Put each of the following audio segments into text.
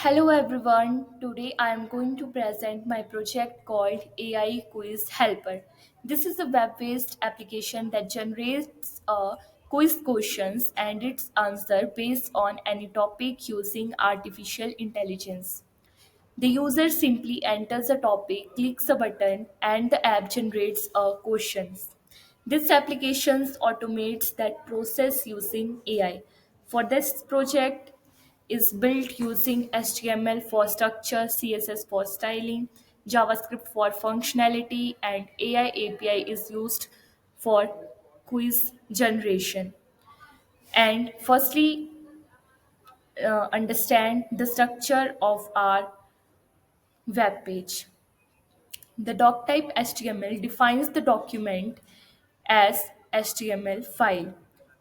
Hello everyone. Today I am going to present my project called AI Quiz Helper. This is a web-based application that generates quiz questions and its answer based on any topic using artificial intelligence. The user simply enters a topic, clicks a button, and the app generates a questions. This application automates that process using AI. For this project is built using HTML for structure, CSS for styling, JavaScript for functionality, and AI API is used for quiz generation. And firstly, understand the structure of our web page. The doctype HTML defines the document as HTML file.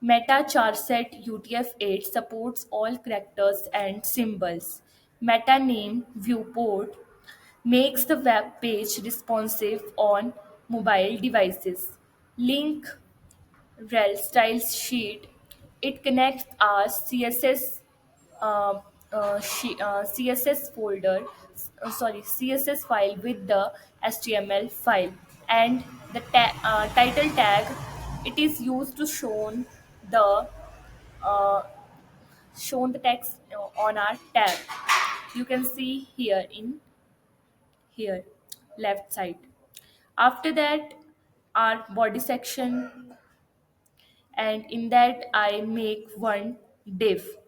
Meta Charset UTF-8 supports all characters and symbols. Meta name viewport makes the web page responsive on mobile devices. Link rel styles sheet. It connects our uh, CSS folder, CSS file with the HTML file, and the title tag. It is used to the uh, shown the text on our tab. You can see here left side. After that, our body section, and in that I make one div,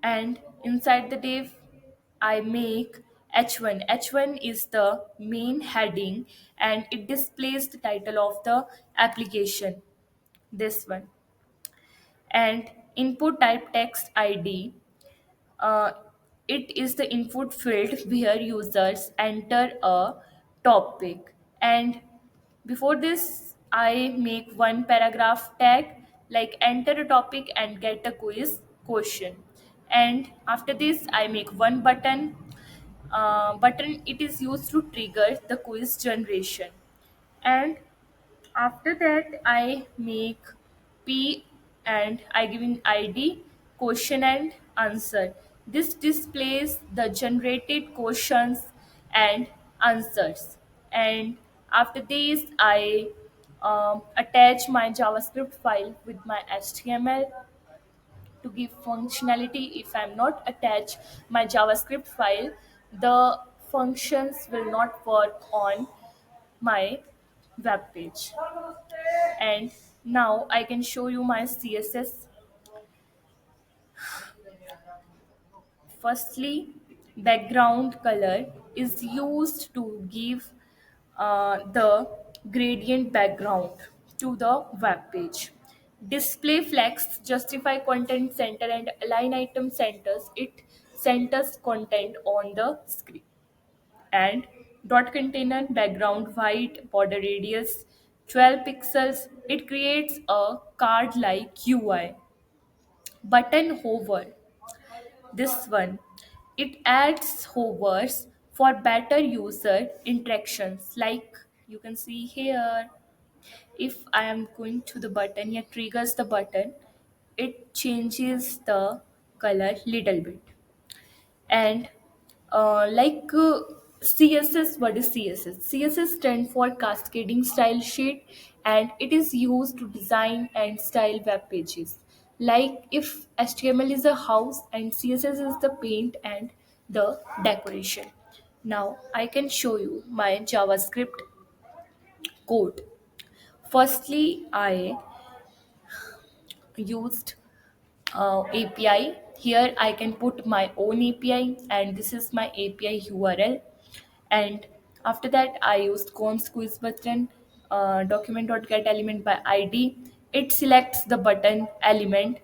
and inside the div I make h1. H1 is the main heading and it displays the title of the application, this one. And input type text id, uh, it is the input field where users enter a topic. And before this, I make one paragraph tag like enter a topic and get a quiz question. And after this, I make one button. Button it is used to trigger the quiz generation. And after that, I make P and I give an ID, question and answer. This displays the generated questions and answers. And after this, I attach my JavaScript file with my HTML to give functionality. If I'm not attach my JavaScript file, the functions will not work on my web page. And now I can show you my CSS. Firstly, background color is used to give the gradient background to the web page. Display flex justify content center and align item centers. It centers content on the screen. And dot container background white, border radius 12 pixels. It creates a card like UI. Button hover, this one, it adds hovers for better user interactions, like you can see here. If I am going to the button, it triggers the button, it changes the color little bit. And like css, what is css stand for cascading style sheet, and it is used to design and style web pages. Like if html is a house and css is the paint and the decoration. Now I can show you my javascript code. Firstly, I used API. Here I can put my own API, and this is my API URL. And after that, I used cons quiz button, document.get element by ID. It selects the button element.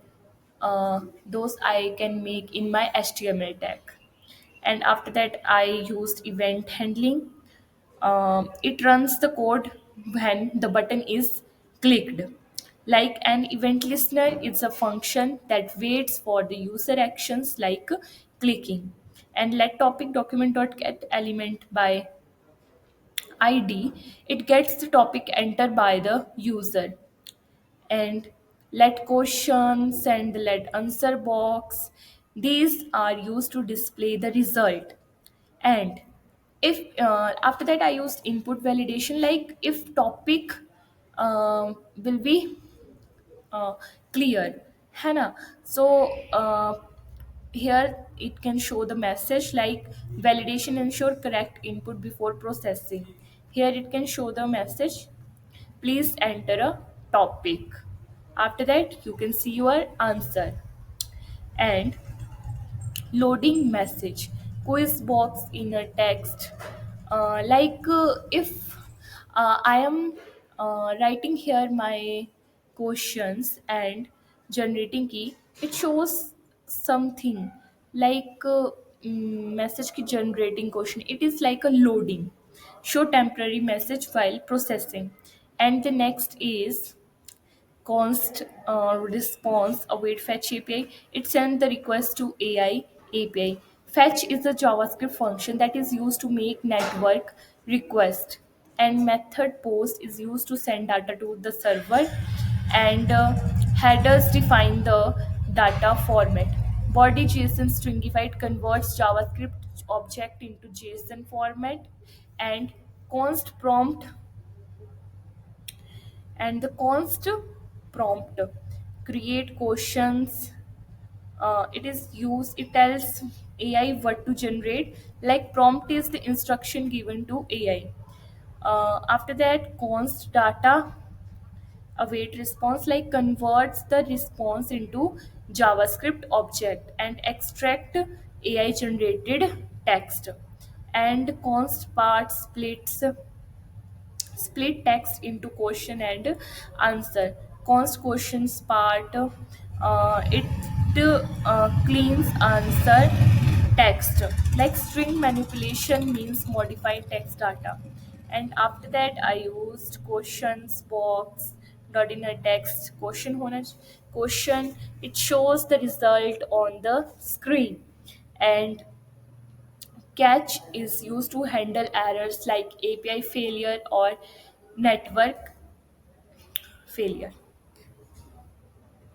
Those I can make in my HTML tag. And after that, I used event handling. It runs the code when the button is clicked. Like an event listener, it's a function that waits for the user actions like clicking. And let topic document dot get element by ID, it gets the topic entered by the user. And let questions and let answer box. These are used to display the result. And if after that I used input validation, like if topic will be uh, clear, है ना. So here it can show the message like validation ensure correct input before processing. Here it can show the message, please enter a topic. After that you can see your answer. And loading message, quiz box in a text, if I am writing here my questions and generating key, it shows something like message ki generating question, it is like a loading, show temporary message while processing. And the next is const response await fetch API. It sends the request to AI API. Fetch is a JavaScript function that is used to make network request, and method post is used to send data to the server. And headers define the data format. Body JSON stringified converts JavaScript object into JSON format. And const prompt, and the const prompt create questions. It is used, it tells AI what to generate, like prompt is the instruction given to AI. After that const data await response, like converts the response into JavaScript object and extract AI generated text. And const part split text into question and answer. Const questions part, it cleans answer text. Like string manipulation means modify text data. And after that I used questions box dot in a text question hona question, it shows the result on the screen. And catch is used to handle errors like API failure or network failure.